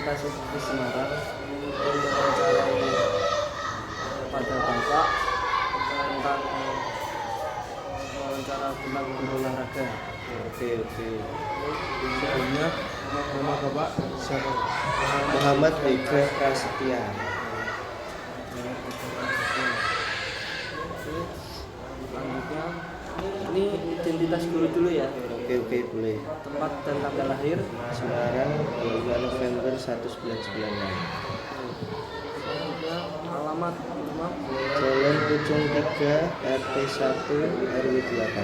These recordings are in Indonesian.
Universitas di Semarang untuk mewawancarai pada Bapak tentang wawancara tentang guru olahraga. Oke. Sebelumnya nama Bapak siapa? Muhammad Ega Prasetya. Selanjutnya ini identitas guru dulu ya. Oke, boleh. Tempat dan tanggal lahir. Semarang 2 November 1996. Selanjutnya alamat rumah. Jalan Pucung 3 RT 1 RW 8.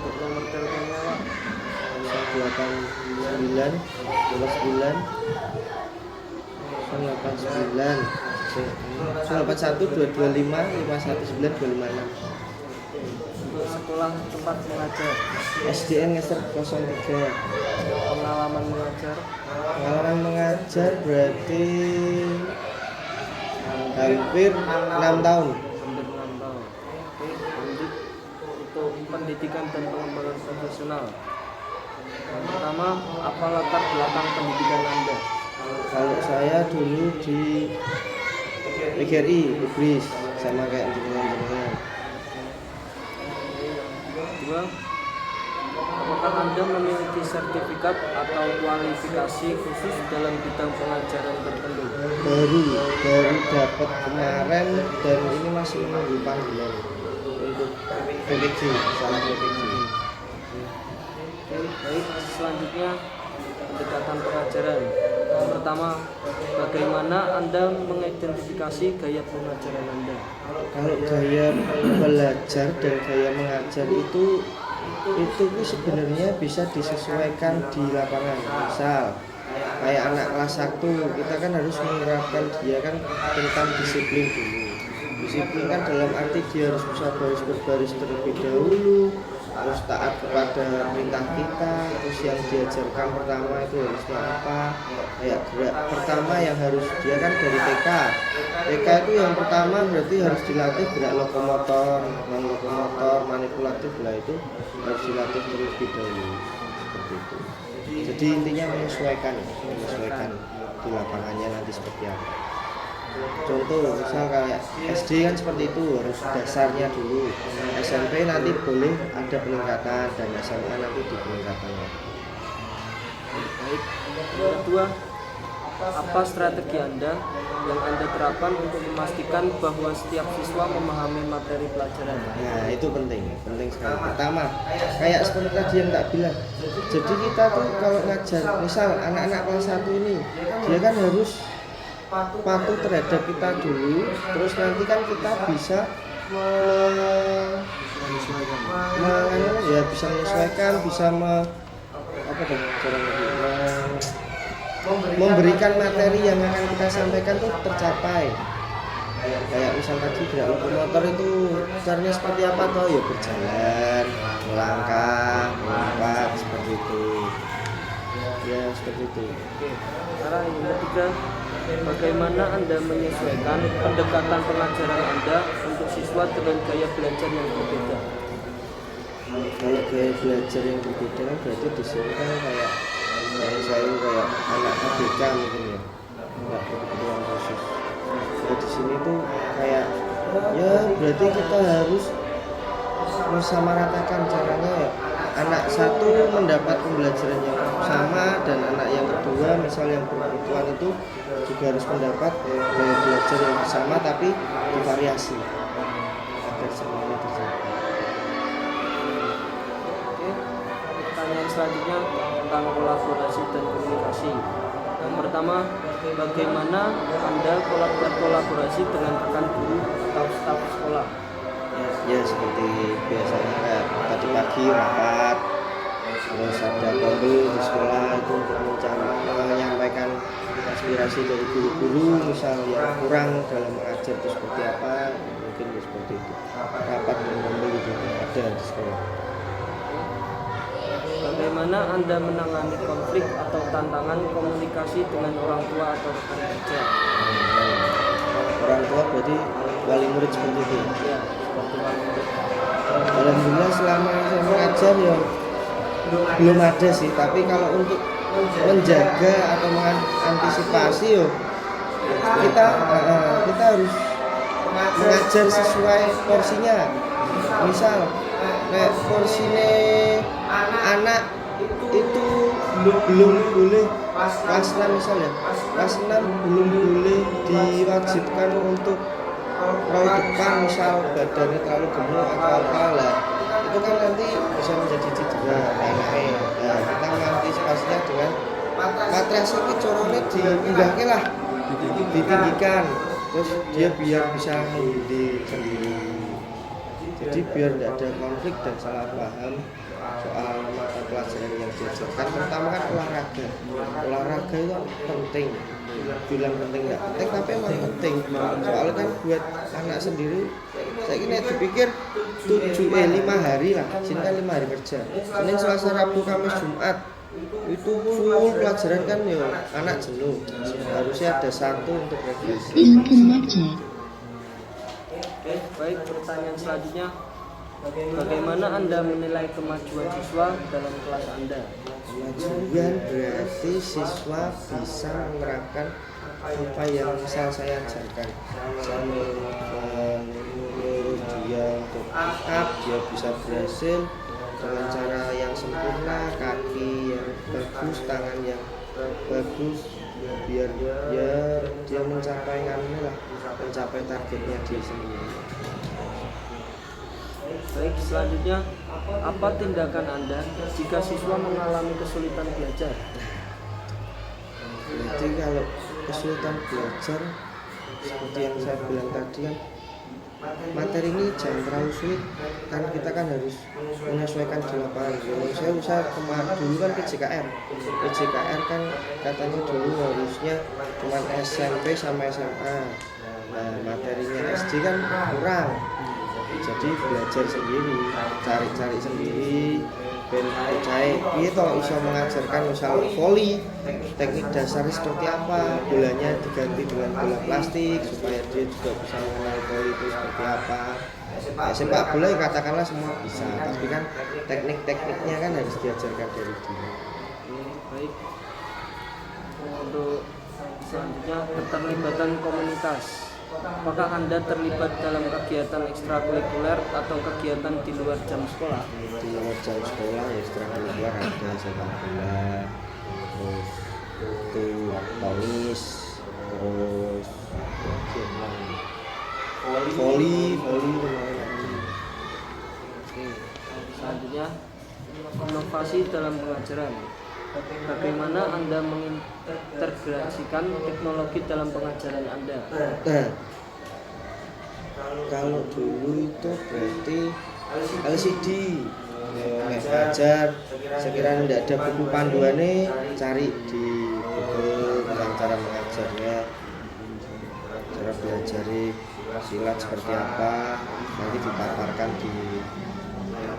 Untuk nomor teleponnya Pak. 089 29 089 081 225 519 256. Untuk sekolah tempat mengajar. SDN Ngeser 03. Pengalaman mengajar. Pengalaman mengajar berarti hampir 6 tahun. Hampir 6 tahun. Oke, lanjut untuk pendidikan dan pengembangan profesional. Yang pertama, apa latar belakang pendidikan Anda? Kalau saya dulu di PGRI, Ubris, sama kayak jenengan. Kedua, apakah Anda memiliki sertifikat atau kualifikasi khusus dalam bidang pengajaran tertentu? Baru dapat kemarin dan ini masih menunggu panggilan untuk PPG, salah PPG. Oke, baik. Selanjutnya, pendekatan pengajaran. Yang pertama, bagaimana Anda mengidentifikasi gaya pengajaran Anda? Kalau gaya belajar dan gaya mengajar itu sebenarnya bisa disesuaikan di lapangan. Misal kayak anak kelas 1 kita kan harus menerapkan dia kan tentang disiplin dulu. Disiplin kan dalam arti dia harus bisa baris berbaris terlebih dahulu, harus taat kepada perintah kita. Terus yang diajarkan pertama itu harusnya apa, kayak gerak pertama yang harus dia kan dari TK itu yang pertama berarti harus dilatih gerak lokomotor, non lokomotor, manipulatif lah, itu harus dilatih terlebih dahulu seperti itu. Jadi intinya menyesuaikan di lapangannya nanti seperti apa. Contoh misal kayak SD kan seperti itu, harus dasarnya dulu. SMP nanti boleh ada peningkatan dan SMA nanti di peningkatannya. Baik. Yang kedua, apa strategi Anda yang Anda terapkan untuk memastikan bahwa setiap siswa memahami materi pelajaran? Nah itu penting sekali. Pertama, kayak seperti tadi yang tak bilang. Jadi kita tuh kalau ngajar, misal anak-anak kelas 1 ini, dia kan harus patuh terhadap kita dulu, terus nanti kan kita bisa bisa menyesuaikan, bisa memberikan materi yang akan kita sampaikan tuh tercapai. Kayak misal tadi gerak lokomotor itu caranya seperti apa toh? Ya berjalan, melangkah, melompat seperti itu. Ya seperti itu. Oke. Sekarang yang ketiga, bagaimana Anda menyesuaikan pendekatan pengajaran Anda untuk siswa dengan gaya belajar yang berbeda? Kalau gaya belajar yang berbeda kan berarti di sini kan kayak saya kayak anak ABK mungkin ya, nggak berkebutuhan khusus. Nah di sini tuh kayak ya berarti kita harus mensamaratakan caranya ya. Anak satu mendapat pembelajaran yang sama dan anak yang kedua misal yang berkebutuhan itu juga harus mendapat gaya belajar yang sama tapi divariasi agar semuanya tercapai. Oke. Pertanyaan selanjutnya tentang kolaborasi dan komunikasi. Yang pertama, bagaimana Anda berkolaborasi dengan rekan guru atau staf sekolah? Ya seperti biasanya kayak tadi pagi rapat, terus ada kumpul di sekolah itu untuk menyampaikan aspirasi dari guru-guru misal yang kurang dalam mengajar itu seperti apa, mungkin seperti itu. Rapat dan kumpul itu ada di sekolah. Bagaimana Anda menangani konflik atau tantangan komunikasi dengan orang tua atau rekan kerja? Orang tua berarti wali murid seperti itu. Ya, seperti wali murid. Alhamdulillah selama saya mengajar ya belum ada sih, tapi kalau untuk menjaga atau mengantisipasi yo kita harus mengajar sesuai porsinya. Misal kayak porsinya anak itu belum boleh kelas 6 misalnya, kelas 6 belum boleh diwajibkan untuk roll depan, misal badannya terlalu gemuk atau apa lah, itu kan nanti bisa menjadi cedera lain-lain. Nah, kita mengantisipasinya dengan matriasi ini corone diunggahke lah, ditinggikan, terus dia biar bisa menghindar sendiri. Jadi biar tidak ada konflik dan salah paham soal mata pelajaran yang diajarkan, terutama kan olahraga. Olahraga itu penting, bilang penting nggak penting, tapi emang penting. Soalnya kan buat anak sendiri, saya ini dipikir 5 hari lah, sini kan 5 hari kerja, Senin, Selasa, Rabu, Kamis, Jumat, itu full pelajaran kan ya anak jenuh. Harusnya ada satu untuk refleksi. Oke, baik, pertanyaan selanjutnya, bagaimana Anda menilai kemajuan siswa dalam kelas Anda? Kemajuan berarti siswa bisa menerapkan apa yang misal saya ajarkan. Saya menyuruh dia untuk up, dia bisa berhasil dengan cara yang sempurna, kaki yang bagus, tangan yang bagus, biar dia mencapai mencapai targetnya dia sendiri. Baik, selanjutnya, apa tindakan Anda jika siswa mengalami kesulitan belajar? Jadi kalau kesulitan belajar seperti yang saya bilang tadi kan, materi ini jangan terlalu sulit, kan kita kan harus menyesuaikan di lapangan. Saya usaha dulu kan PJKR kan katanya dulu harusnya cuma SMP sama SMA. Nah, materinya SD kan kurang, jadi belajar sendiri, cari sendiri, ben percaya gitu iso mengajarkan misal voli, teknik dasarnya seperti apa, bolanya diganti dengan bola plastik supaya dia juga bisa mengenal voli itu seperti apa. Sepak bola ya katakanlah semua bisa, tapi kan teknik-tekniknya kan harus diajarkan dari dulu. Baik, untuk selanjutnya, keterlibatan komunitas. Apakah Anda terlibat dalam kegiatan ekstrakurikuler atau kegiatan di luar jam sekolah? Di luar jam sekolah ya ekstrakurikuler ada sepak bola, terus itu tenis, terus voli kemarin lagi. Oke, selanjutnya, inovasi dalam pengajaran. Bagaimana Anda mengintegrasikan teknologi dalam pengajaran Anda? Nah, kalau dulu itu berarti LCD kayak belajar, sekiranya tidak ada buku panduannya, cari di Google tentang cara mengajarnya, cara belajar silat seperti apa, nanti dipaparkan di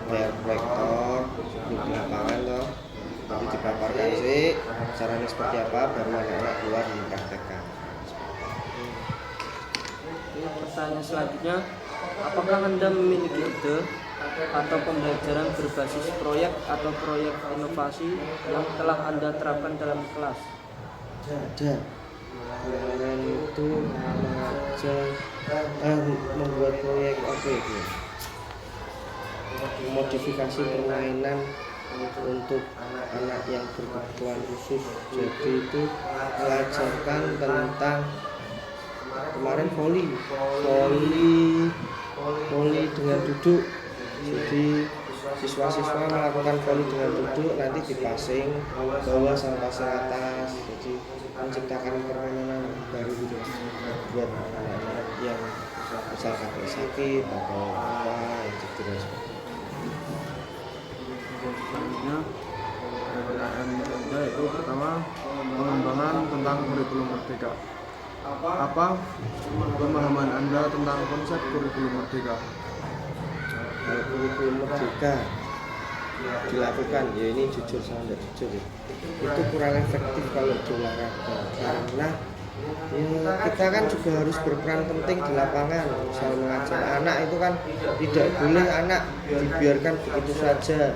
layar proyektor di lapangan toh. Nanti dipaparkan sih caranya seperti apa, baru anak-anak keluar mempraktekkan. Pertanyaan selanjutnya, apakah Anda memiliki ide atau pembelajaran berbasis proyek atau proyek inovasi yang telah Anda terapkan dalam kelas? Ada. Kemarin itu membuat proyek apa itu? Modifikasi permainan untuk anak yang berkebutuhan khusus. Jadi itu mengajarkan tentang kemarin voli dengan duduk. Jadi siswa-siswa melakukan voli dengan duduk, nanti dipasing bawah sama pasing atas. Jadi menciptakan permainan baru gitu buat anak-anak yang misal kakek sakit atau apa yang cedera seperti itu. Selanjutnya pertanyaan Anda itu pertama, pengembangan tentang kurikulum merdeka. Apa pemahaman Anda tentang konsep kurikulum merdeka? Kalau kurikulum merdeka dilakukan, ya ini jujur sama tidak jujur ya, itu kurang efektif kalau di olahraga, karena ya, kita kan juga harus berperan penting di lapangan. Misal mengajar anak itu kan tidak boleh anak dibiarkan begitu saja,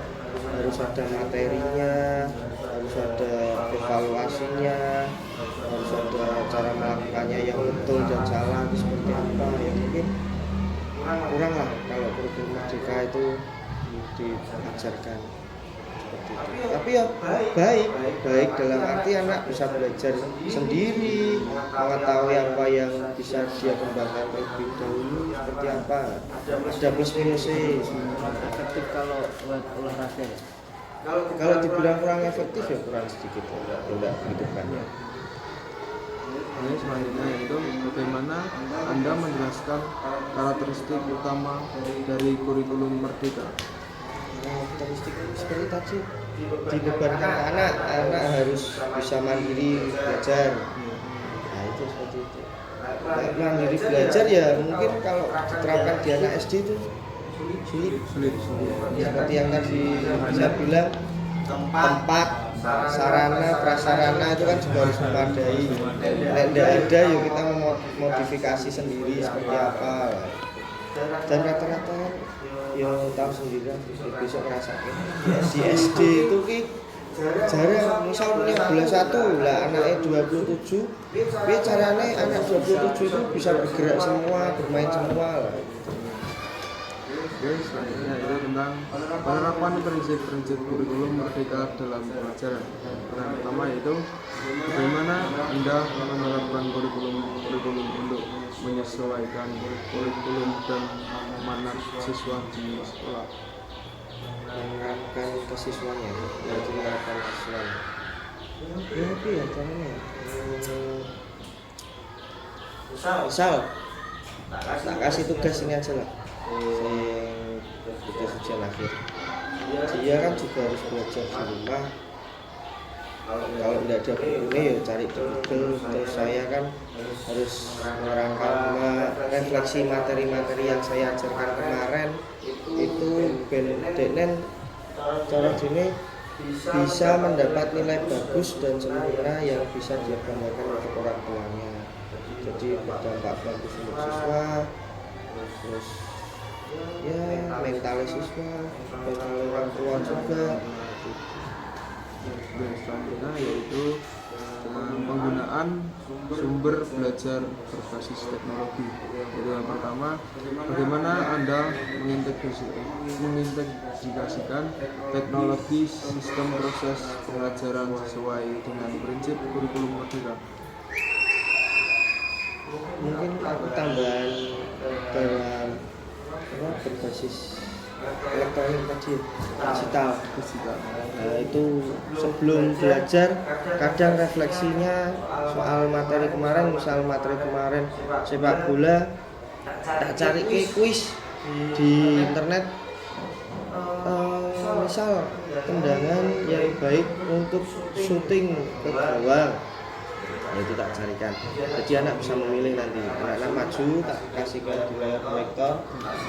harus ada materinya, harus ada evaluasinya, harus ada cara melakukannya yang betul dan salah itu seperti apa. Ya mungkin kurang lah kalau kurikulum merdeka itu diajarkan seperti itu. Tapi ya baik dalam arti anak bisa belajar sendiri, mengetahui apa yang bisa dia kembangkan terlebih dahulu seperti apa. Ada plus minusnya. Efektif kalau buat olahraga ya. Kalau dibilang kurang efektif ya kurang sedikit ya, enggak begitu banyak. Ini selanjutnya yaitu bagaimana Anda menjelaskan karakteristik utama dari kurikulum merdeka. Karakteristik seperti tadi dibebankan ke anak harus bisa mandiri belajar. Nah itu seperti itu. Nah, mandiri belajar ya mungkin kalau diterapkan di anak SD itu sulit. Seperti yang tadi saya bilang, tempat, sarana, prasarana itu kan juga harus memadai. Tidak ada yuk kita memodifikasi sendiri seperti apa. Dan rata-rata yang tahu sendiri besok ngerasain di SD itu jarang, misal punya bola 1 lah anaknya 27, tapi caranya anak 27 itu bisa bergerak semua, bermain semua lah. Oke, selanjutnya itu tentang penerapan prinsip-prinsip kurikulum merdeka dalam pelajaran. Yang pertama yaitu bagaimana Anda menerapkan kurikulum untuk menyesuaikan kurikulum dan manat siswa di sekolah. Menerapkan kesiswanya, yaitu menerapkan kesiswanya. Ya tapi ya caranya. Misal tak kasih tugas ini aja lah. Tugas ujian akhir. Dia kan juga harus belajar di rumah. Kalau tidak ada bukunya ya cari di Google. Terus saya kan harus merangkap refleksi materi-materi yang saya ajarkan kemarin itu ben cara ini bisa mendapat nilai bagus dan sempurna yang bisa dia banggakan untuk orang tuanya. Jadi berdampak bagus untuk siswa, terus ya mentalis siswa, mental orang tua juga. Dan selanjutnya yaitu penggunaan sumber belajar berbasis teknologi. Jadi yang pertama, bagaimana Anda mengintegrasikan teknologi sistem proses pengajaran sesuai dengan prinsip kurikulum merdeka. Mungkin aku tambahan dalam berbasis elektronik tadi, digital. Nah, itu sebelum belajar kadang refleksinya soal materi kemarin, misal materi kemarin sepak bola, tak cari kuis di internet, misal tendangan yang baik untuk syuting ke gawang. Ya itu tak carikan. Jadi anak bisa memilih nanti. Anak maju tak kasihkan di layar proyektor,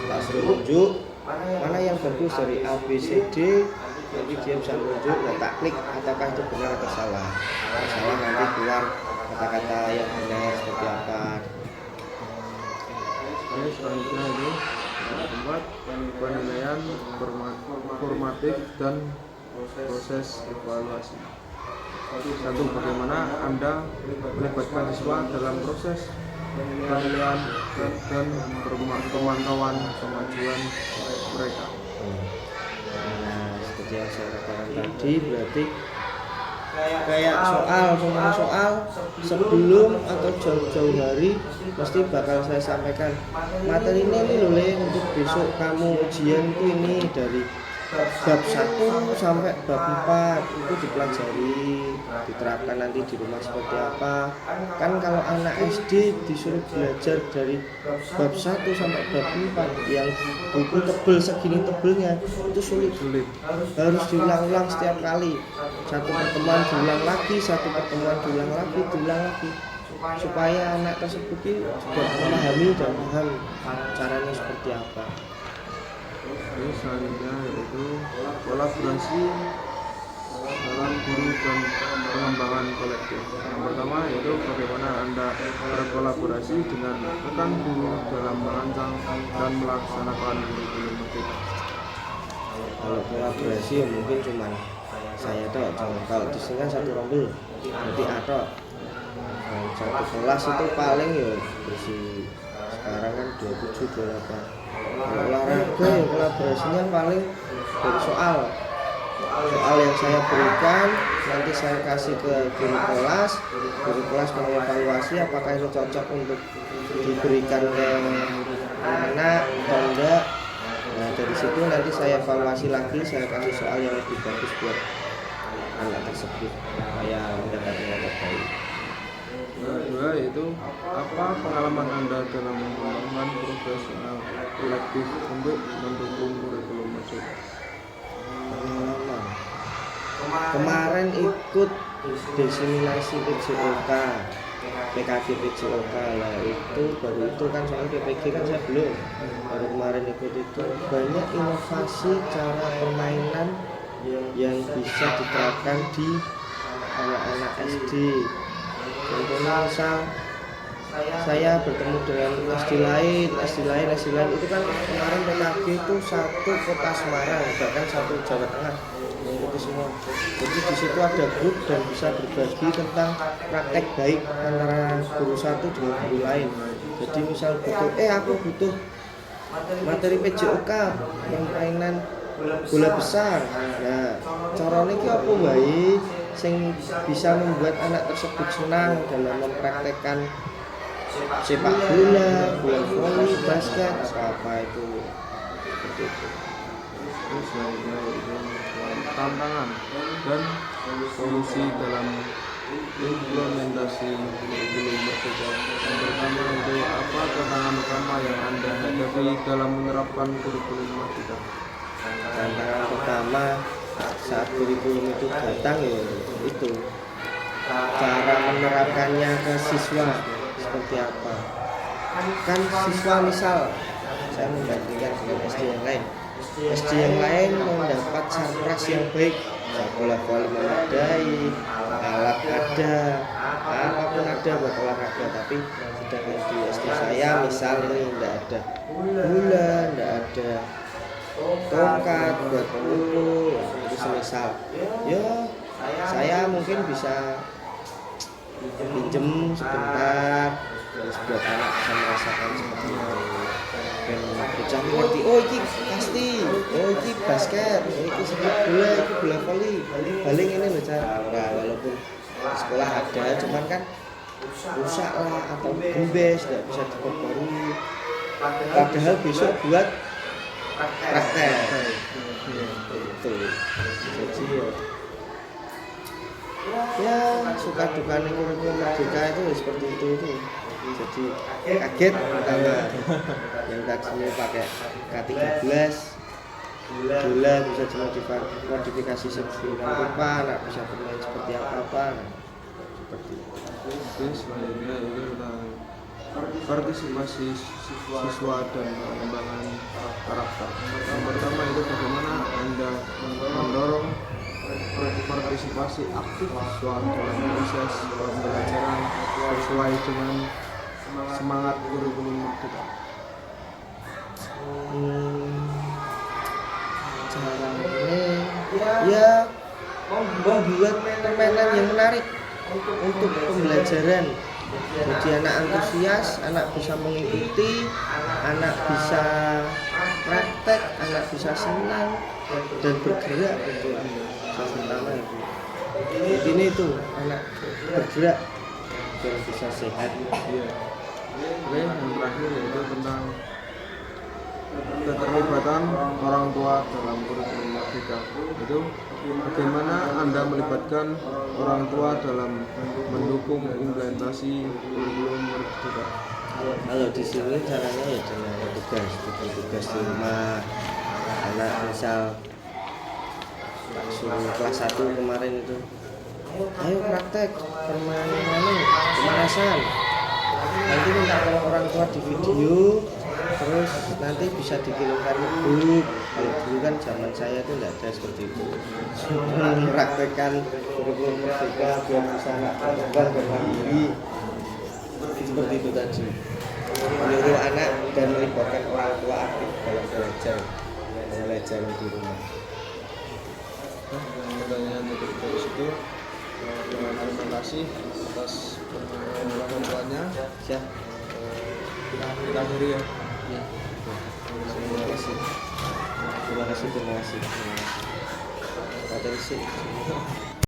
tak suruh tunjuk mana yang bagus dari A, B, C, D. Nanti dia bisa menunjuk, nah tak klik apakah itu benar atau salah. Kalau salah nanti keluar kata-kata yang benar seperti apa. Oke, selanjutnya itu tempat penilaian formatif dan proses evaluasi. Satu, bagaimana Anda melibatkan siswa dalam proses penilaian dan pemantauan kemajuan mereka. Nah, seperti yang saya katakan tadi, berarti kayak soal sebelum atau jauh-jauh hari mesti bakal saya sampaikan materi ini loh untuk besok kamu ujian itu ini dari bab 1 sampai bab 4 itu dipelajari, diterapkan nanti di rumah seperti apa. Kan kalau anak SD disuruh belajar dari bab 1 sampai bab 4 yang buku tebel segini tebelnya itu sulit. Harus diulang-ulang setiap kali. Satu pertemuan diulang lagi, diulang lagi supaya anak tersebut juga memahami dan paham caranya seperti apa. Ini selanjutnya yaitu kolaborasi dalam guru dan pengembangan kolektif. Yang pertama yaitu bagaimana Anda berkolaborasi dengan rekan guru dalam merancang dan melaksanakan kurikulum merdeka. Kalau kolaborasi ya mungkin cuman saya tok. Kalau di sini kan satu rombel jadi atok. Dan satu kelas itu paling ya bersih. Sekarang kan 27 28. Kalau olahraga ya kolaborasinya paling dari soal yang saya berikan, nanti saya kasih ke guru kelas mengevaluasi apakah itu cocok untuk diberikan ke anak atau enggak. Nah dari situ nanti saya evaluasi lagi, saya kasih soal yang lebih bagus buat anak tersebut supaya mendapat nilai terbaik. Kedua yaitu apa pengalaman Anda dalam pengembangan profesional kolektif untuk mendukung kurikulum masuk? Pengalaman kemarin ikut diseminasi PJOK PKG PJOK lah, itu baru itu kan, soalnya PPG kan saya belum, baru kemarin ikut itu. Banyak inovasi cara permainan yang bisa diterapkan di anak-anak SD. Contohnya misal saya bertemu dengan SD lain itu kan kemarin PKG itu satu kota Semarang, bahkan satu Jawa Tengah itu semua. Jadi di situ ada grup dan bisa berbagi tentang praktek baik antara guru satu dengan guru lain. Jadi misal butuh aku butuh materi PJOK permainan bola besar. Nah, caranya ki apa wae sing bisa membuat anak tersebut senang dalam mempraktekkan sepak bola, bola voli, basket, apa itu. Seperti itu. Terus selanjutnya yaitu tantangan dan solusi dalam implementasi kurikulum merdeka. Yang pertama itu apa tantangan utama yang Anda hadapi dalam menerapkan kurikulum merdeka? Tantangan pertama saat kurikulum itu datang ya itu cara menerapkannya ke siswa seperti apa. Kan siswa misal saya membandingkan dengan SD yang lain, SD yang lain mendapat sarpras yang baik, bola voli memadai, alat ada, apapun ada buat olahraga. Tapi sedangkan di SD saya misal ini tidak ada bola, tidak ada tongkat buat pemukul, itu semisal ya saya mungkin bisa pinjem sebentar terus buat anak bisa merasakan seperti itu. Dan bocah ngerti, oh ini pasti, oh ini basket, ini sepak bola, ini bola voli, baling ini loh cara. Nah, walaupun sekolah ada, cuman kan rusak lah atau gembes, tidak bisa diperbarui. Padahal besok buat praktek itu. Jadi ya suka duka nih kurikulum merdeka itu seperti itu. Jadi kaget pertama yang tadinya pakai K13 bola bisa dimodifikasi sedemikian rupa, nggak bisa bermain seperti apa seperti itu. Terus selanjutnya itu tentang partisipasi siswa dan pengembangan karakter. Yang pertama itu bagaimana Anda mendorong partisipasi aktif siswa dalam proses pembelajaran sesuai dengan semangat kurikulum merdeka. Caranya ya membuat permainan yang menarik untuk pembelajaran. Jadi anak antusias, anak bisa mengikuti, anak bisa praktek, anak bisa senang dan bergerak. Itu yang pertama itu. Ini tuh anak bergerak biar bisa sehat. Iya. Oke, yang terakhir yaitu tentang keterlibatan orang tua dalam kurikulum merdeka. Itu bagaimana Anda melibatkan orang tua dalam mendukung implementasi kurikulum merdeka? Kalau di sini caranya ya dengan tugas di rumah. Anak misal suruh kelas 1 kemarin itu, ayo praktek pemanasan. Nanti minta tolong orang tua di video, terus nanti bisa dikirimkan ke grup. Kalau dulu kan zaman saya itu tidak ada seperti itu. Mempraktekkan kurikulum merdeka biar bisa terbang berdiri seperti itu tadi. Menyuruh anak dan melibatkan orang tua aktif dalam belajar di rumah. adanya metode dari situ. Terima kasih atas bantuannya. Siap. Kita akhiri ya. Ya. Terima kasih. Terima kasih. Terima kasih. Terima kasih.